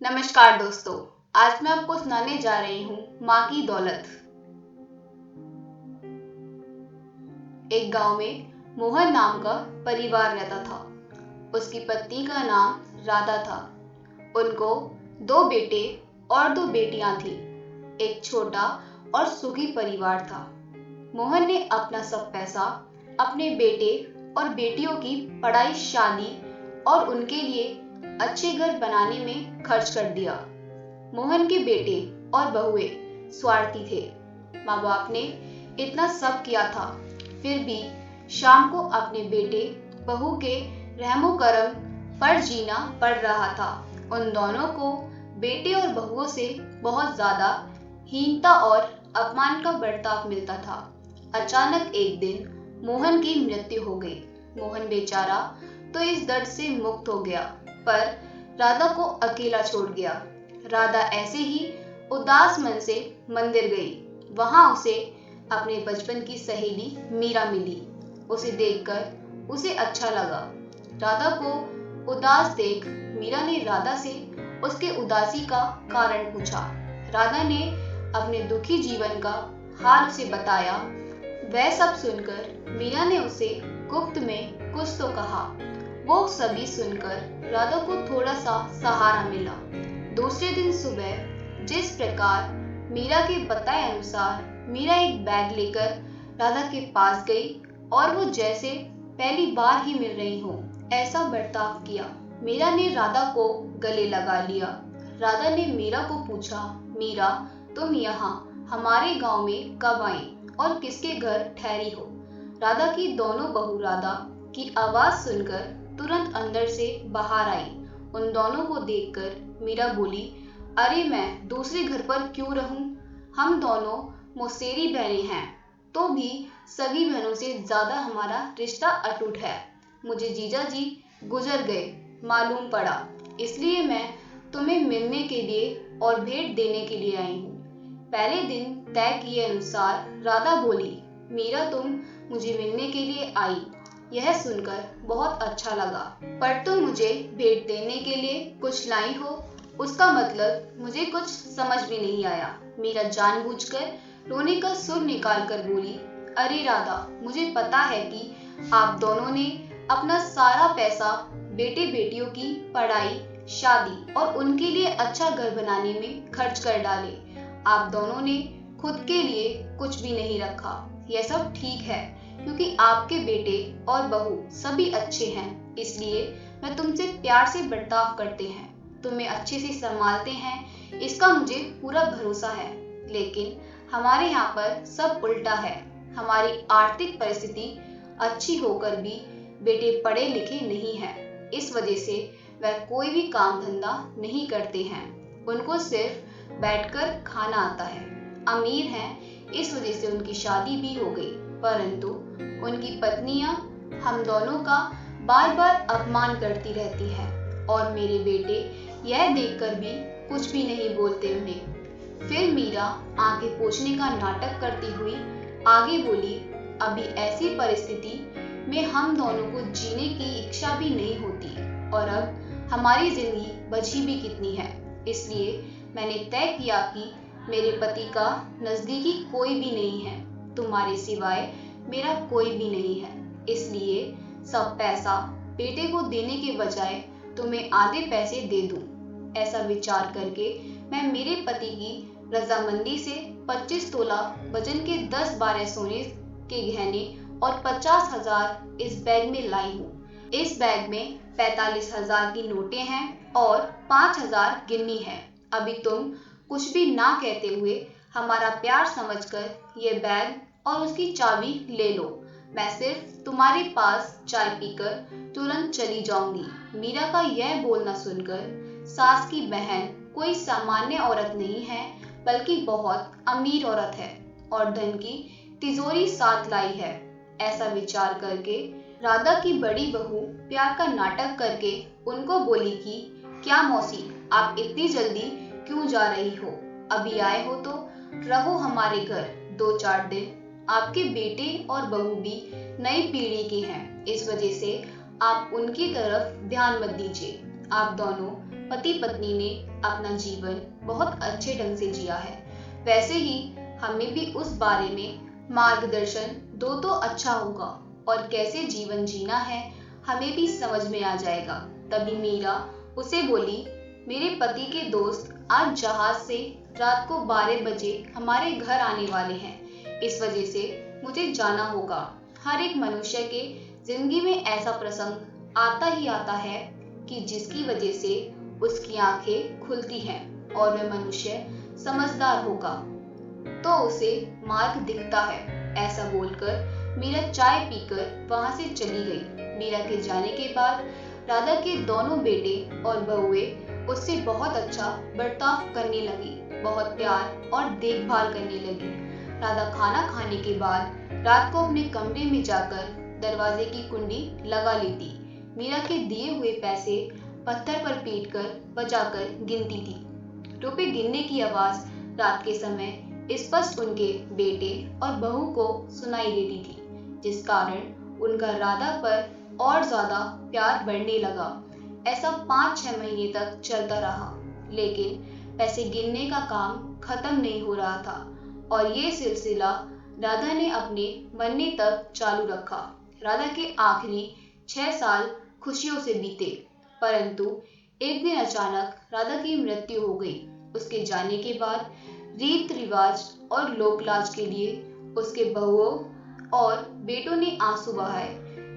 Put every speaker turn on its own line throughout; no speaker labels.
नमस्कार दोस्तों, आज मैं आपको सुनाने जा रही हूँ माँ की दौलत। एक गांव में मोहन नाम का परिवार रहता था। उसकी पत्नी का नाम राधा था। उनको 2 बेटे और 2 बेटियां थीं। एक छोटा और सुखी परिवार था। मोहन ने अपना सब पैसा अपने बेटे और बेटियों की पढ़ाई, शादी और उनके लिए अच्छे घर बनाने में खर्च कर दिया। मोहन के बेटे और बहुएं स्वार्थी थे। माँ बाप ने इतना सब किया था, फिर भी शाम को अपने बेटे बहू के रहमो करम पर जीना पड़ रहा था। उन दोनों को बेटे और बहुओं से बहुत ज्यादा हीनता और अपमान का बर्ताव मिलता था। अचानक एक दिन मोहन की मृत्यु हो गई। मोहन बेचारा तो इस दर्द से मुक्त हो गया, पर राधा को अकेला छोड़ गया। राधा ऐसे ही उदास मन से मंदिर गई। वहां उसे अपने बचपन की सहेली मीरा मिली। उसे देखकर उसे अच्छा लगा। राधा को उदास देख मीरा ने राधा से उसके उदासी का कारण पूछा। राधा ने अपने दुखी जीवन का हाल उसे बताया। वह सब सुनकर मीरा ने उसे गुप्त में कुछ तो कहा। वो सभी सुनकर राधा को थोड़ा सा सहारा मिला। दूसरे दिन सुबह जिस प्रकार मीरा के बताए अनुसार मीरा एक बैग लेकर राधा के पास गई और वो जैसे पहली बार ही मिल रही हो ऐसा बर्ताव किया। मीरा ने राधा को गले लगा लिया। राधा ने मीरा को पूछा, मीरा, तुम यहाँ हमारे गांव में कब आई और किसके घर ठहरी हो? राधा की दोनों बहू राधा की आवाज सुनकर तुरंत अंदर से बाहर आई। उन दोनों को देखकर मीरा बोली, अरे मैं दूसरे घर पर क्यों रहूं? हम दोनों मौसेरी बहनें हैं, तो भी सगी बहनों से ज्यादा हमारा रिश्ता अटूट है। मुझे जीजा जी गुजर गए मालूम पड़ा, इसलिए मैं तुम्हें मिलने के लिए और भेंट देने के लिए आई हूँ। पहले दिन तय किए अनुसार राधा बोली, मीरा तुम मुझे मिलने के लिए आई, यह सुनकर बहुत अच्छा लगा, पर तुम मुझे भेंट देने के लिए कुछ लाई हो, उसका मतलब मुझे कुछ समझ में नहीं आया। मीरा जानबूझकर रोने का सुर निकाल कर बोली, अरे राधा, मुझे पता है कि आप दोनों ने अपना सारा पैसा बेटे बेटियों की पढ़ाई, शादी और उनके लिए अच्छा घर बनाने में खर्च कर डाले। आप दोनों ने खुद के लिए कुछ भी नहीं रखा। यह सब ठीक है क्योंकि आपके बेटे और बहू सभी अच्छे हैं, इसलिए मैं तुमसे प्यार से बर्ताव करते हैं, तुम्हें अच्छे से संभालते हैं, इसका मुझे पूरा भरोसा है। लेकिन हमारे यहाँ पर सब उल्टा है। हमारी आर्थिक परिस्थिति अच्छी होकर भी बेटे पढ़े लिखे नहीं हैं। इस वजह से वह कोई भी काम धंधा नहीं करते हैं। उनको सिर्फ बैठकर खाना आता है। अमीर हैं, इस वजह से उनकी शादी भी हो गई, परंतु उनकी पत्नियां हम दोनों का बार बार अपमान करती रहती है और मेरे बेटे यह देखकर भी कुछ भी नहीं बोलते उन्हें। फिर मीरा आंखें पोंछने का नाटक करती हुई आगे बोली, अभी ऐसी परिस्थिति में हम दोनों को जीने की इच्छा भी नहीं होती और अब हमारी जिंदगी बची भी कितनी है। इसलिए मैंने तय किया कि मेरे पति का नजदीकी कोई भी नहीं है, तुम्हारे सिवाय मेरा कोई भी नहीं है, इसलिए सब पैसा बेटे को देने के बजाय तुम्हें आधे पैसे दे दूं। ऐसा विचार करके मैं मेरे पति की रजामंदी से 25 तोला वजन के 10-12 सोने के गहने और 50,000 इस बैग में लाई हूँ। इस बैग में 45,000 की नोटें हैं और 5,000 गिन्नी है। अभी तुम कुछ भी ना कहते हुए हमारा प्यार समझकर ये बैग और उसकी चाबी ले लो। मैं सिर्फ तुम्हारे पास चाय पीकर तुरंत चली जाऊंगी। मीरा का यह बोलना सुनकर सास की बहन कोई सामान्य औरत नहीं है, बल्कि बहुत अमीर औरत है और धन की तिजोरी साथ लाई है। ऐसा विचार करके राधा की बड़ी बहू प्यार का नाटक करके उनको बोली कि क्या मौसी, आप इतनी जल्दी क्यों जा रही हो? अभी आए हो तो रहो हमारे घर 2-4 दिन। आपके बेटे और बहू भी नई पीढ़ी के हैं, इस वजह से आप उनकी तरफ ध्यान मत दीजिए। आप दोनों पति पत्नी ने अपना जीवन बहुत अच्छे ढंग से जिया है, वैसे ही हमें भी उस बारे में मार्गदर्शन दो तो अच्छा होगा और कैसे जीवन जीना है हमें भी समझ में आ जाएगा। तभी मीरा उसे बोली, मेरे पति के दोस्त आज जहाज से रात को 12 बजे हमारे घर आने वाले हैं, इस वजह से मुझे जाना होगा। हर एक मनुष्य के जिंदगी में ऐसा प्रसंग आता ही आता है कि जिसकी वजह से उसकी आंखें खुलती हैं और वह मनुष्य समझदार होगा तो उसे मार्ग दिखता है। ऐसा बोलकर मीरा चाय पीकर वहां से चली गई। मीरा के जाने के बाद राधा के दोनों बेटे और बहुएं उससे बहुत अच्छा बर्ताव करने लगी, बहुत प्यार और देखभाल करने लगी। राधा खाना खाने के बाद रात को अपने कमरे में जाकर दरवाजे की कुंडी लगा लेती। मीरा के दिए हुए पैसे पत्थर पर पीटकर बजाकर गिनती थी। रुपए गिनने की आवाज रात के समय स्पष्ट उनके बेटे और बहू को सुनाई देती थी, जिस कारण उनका राधा पर और ज्यादा प्यार बढ़ने लगा। ऐसा 5-6 महीने तक चलता रहा, लेकिन पैसे गिनने का काम खत्म नहीं हो रहा था और ये सिलसिला राधा ने अपने मरने तक चालू रखा। राधा के आखिरी 6 साल खुशियों से बीते, परंतु एक दिन अचानक राधा की मृत्यु हो गई। उसके जाने के बाद रीत रिवाज और लोक लाज के लिए उसके बहुओं और बेटों ने आंसू बहाए।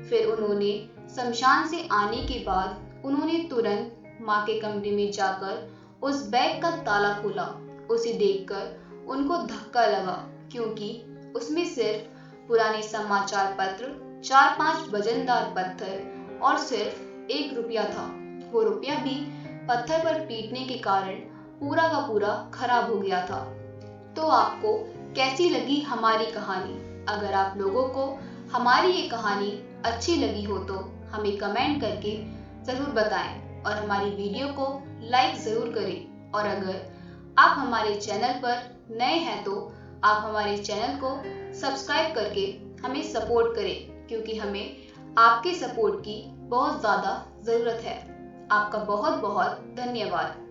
फिर उन्होंने शमशान से आने के बाद उन्होंने तुरंत माँ के कमरे में जाकर उस बैग का ताला खोला। उसे देखकर उनको धक्का लगा, क्योंकि उसमें सिर्फ पुराने समाचार पत्र, 4-5 वजनदार पत्थर और सिर्फ 1 रुपया था। वो रुपया भी पत्थर पर पीटने के कारण पूरा का पूरा खराब हो गया था। तो आपको कैसी लगी हमारी कहानी? अगर आप लोगों को हमारी ये कहानी अच्छी लगी हो तो हमें कमेंट करके ज़रूर बताएं और हमारी वीडियो को लाइक ज़रूर करें। और अगर आप हमारे चैनल पर नए हैं तो आप हमारे चैनल को सब्सक्राइब करके हमें सपोर्ट करें, क्योंकि हमें आपके सपोर्ट की बहुत ज़्यादा ज़रूरत है। आपका बहुत बहुत धन्यवाद।